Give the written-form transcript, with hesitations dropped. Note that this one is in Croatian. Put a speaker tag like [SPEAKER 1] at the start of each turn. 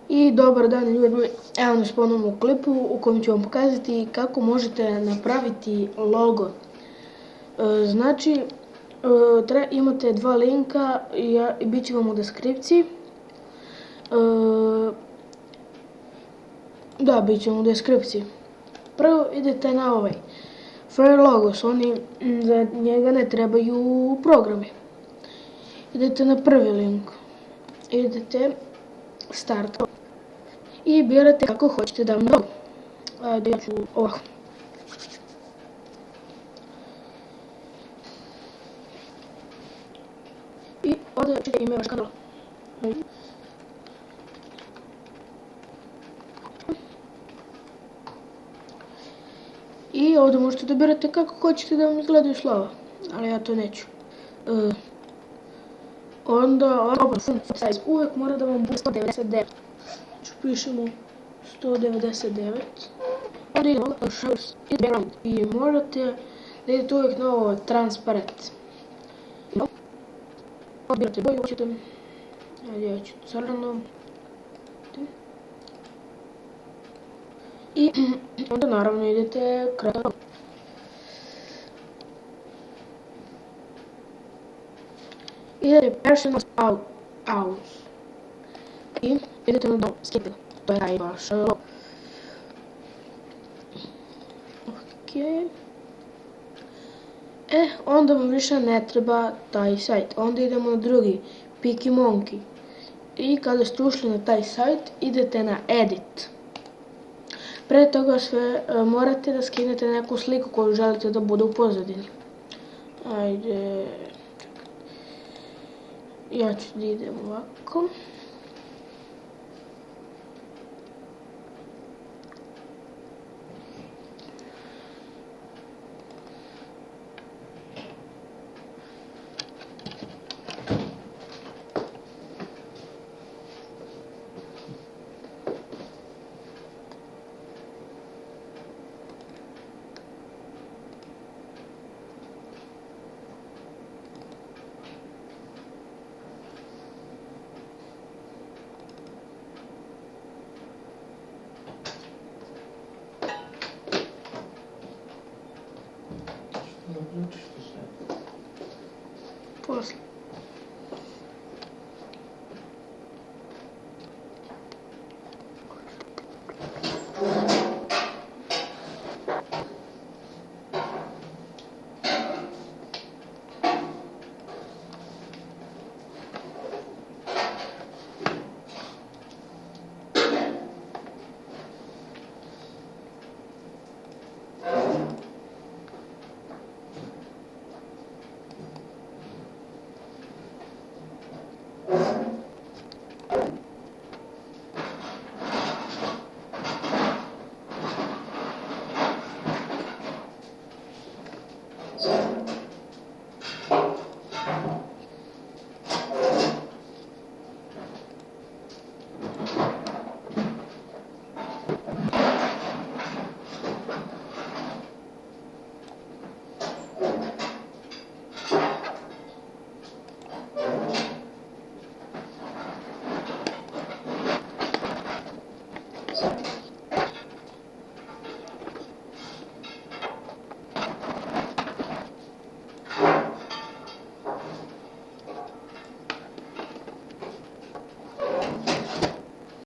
[SPEAKER 1] I dobar dan ljudi, evo nas ponovno u klipu u kojem ću vam pokazati kako možete napraviti logo. Znači, imate dva linka i bit će vam u deskripciji. Da, bit će vam u deskripciji. Prvo idete na ovaj Free Logos, za njega ne trebaju programi. Idete na prvi link, idete Start i birate kako hoćete da vam logo. Ajde, ja ću ovako. I ovdje ćete ime vaš kanal. I ovdje možete da birate kako hoćete da vam izgledaju slova, ali ja to neću. Onda open font size uvek mora da vam bude 199. Znači pišemo 199. Onda idemo na shapes i background i morate da idete uvek na ovo transparent. Odbirate boju, hoćete. Ajde, ja ću crno. I onda naravno idete kreativno. Idete personal out. I idete na dom, skipite. To je taj vaš logo. Onda vam više ne treba taj sajt. Onda idemo na drugi, PickyMonkey. I kada ste ušli na taj sajt, idete na edit. Pre toga sve morate da skinete neku sliku koju želite da bude u pozadini. Ajde, ja ću da idem ovako.